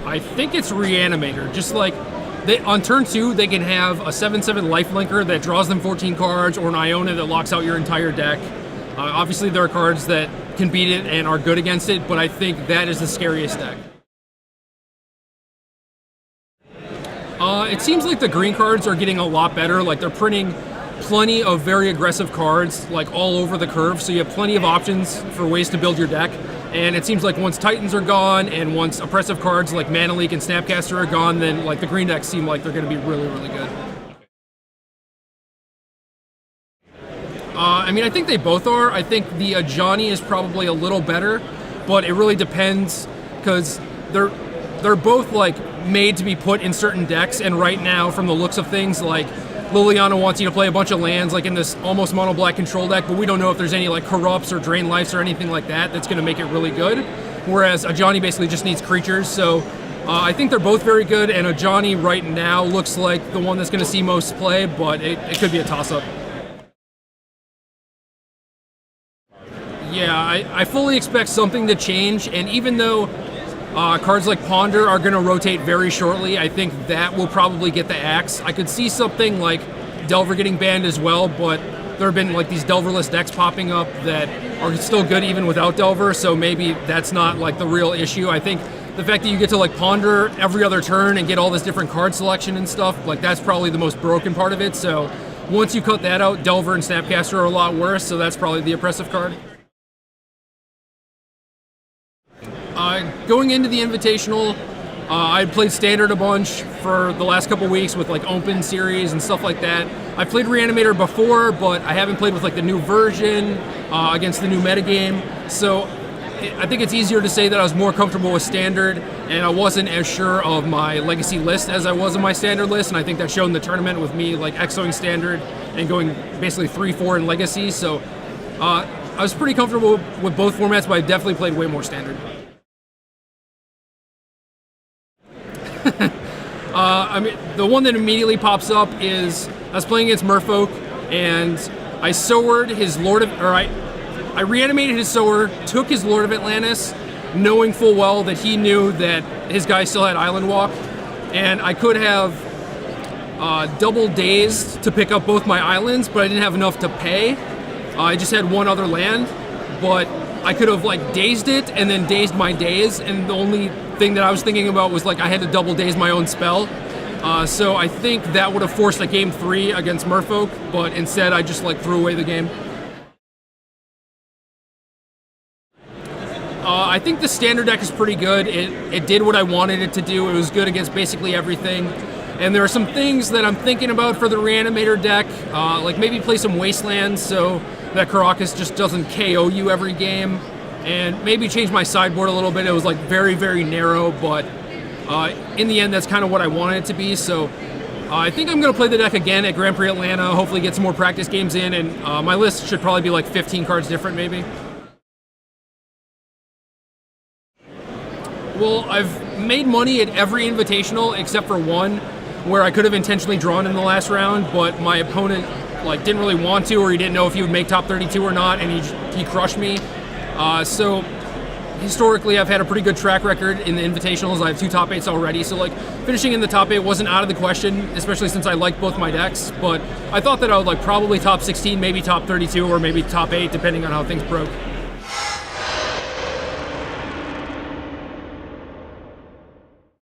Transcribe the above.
I think it's Reanimator. Just like on turn 2, they can have a 7/7 lifelinker that draws them 14 cards, or an Iona that locks out your entire deck. Obviously, there are cards that can beat it and are good against it, but I think that is the scariest deck. It seems like the green cards are getting a lot better. Like, they're printing plenty of very aggressive cards, like, all over the curve, so you have plenty of options for ways to build your deck. And it seems like once Titans are gone and once oppressive cards like Mana Leak and Snapcaster are gone, then like the green decks seem like they're going to be really, really good. I mean, I think they both are. I think the Ajani is probably a little better, but it really depends because they're both like made to be put in certain decks. And right now, from the looks of things, like Liliana wants you to play a bunch of lands like in this almost mono black control deck, but we don't know if there's any like corrupts or drain lives or anything like that that's going to make it really good. Whereas Ajani basically just needs creatures. So I think they're both very good, and Ajani right now looks like the one that's going to see most play, but it could be a toss-up. Yeah, I fully expect something to change, and even though cards like Ponder are going to rotate very shortly, I think that will probably get the axe. I could see something like Delver getting banned as well, but there have been like these Delverless decks popping up that are still good even without Delver, so maybe that's not like the real issue. I think the fact that you get to like Ponder every other turn and get all this different card selection and stuff, like that's probably the most broken part of it. So once you cut that out, Delver and Snapcaster are a lot worse, so that's probably the oppressive card. Going into the Invitational, I played Standard a bunch for the last couple weeks with like Open Series and stuff like that. I played Reanimator before, but I haven't played with like the new version against the new metagame. So I think it's easier to say that I was more comfortable with Standard, and I wasn't as sure of my Legacy list as I was in my Standard list, and I think that showed in the tournament with me like exoing Standard and going basically 3-4 in Legacy. So I was pretty comfortable with both formats, but I definitely played way more Standard. I mean, the one that immediately pops up is I was playing against Merfolk, and I Sowered his I reanimated his Sower, took his Lord of Atlantis, knowing full well that he knew that his guy still had Island Walk, and I could have double dazed to pick up both my islands, but I didn't have enough to pay. I just had one other land, but I could have like dazed it and then dazed my daze, and the only thing that I was thinking about was like I had to double daze my own spell. So I think that would have forced a game 3 against Merfolk, but instead I just like threw away the game. I think the Standard deck is pretty good. It did what I wanted it to do. It was good against basically everything. And there are some things that I'm thinking about for the Reanimator deck, like maybe play some Wastelands so that Karakas just doesn't KO you every game, and maybe change my sideboard a little bit. It was like very, very narrow, but in the end, that's kind of what I wanted it to be. So I think I'm going to play the deck again at Grand Prix Atlanta, hopefully get some more practice games in, and my list should probably be like 15 cards different maybe. Well, I've made money at every Invitational except for one, where I could have intentionally drawn in the last round, but my opponent like didn't really want to, or he didn't know if he would make top 32 or not, and he crushed me. So historically, I've had a pretty good track record in the Invitationals. I have 2 top 8s already, so like finishing in the top 8 wasn't out of the question, especially since I like both my decks. But I thought that I would like probably top 16, maybe top 32, or maybe top 8, depending on how things broke.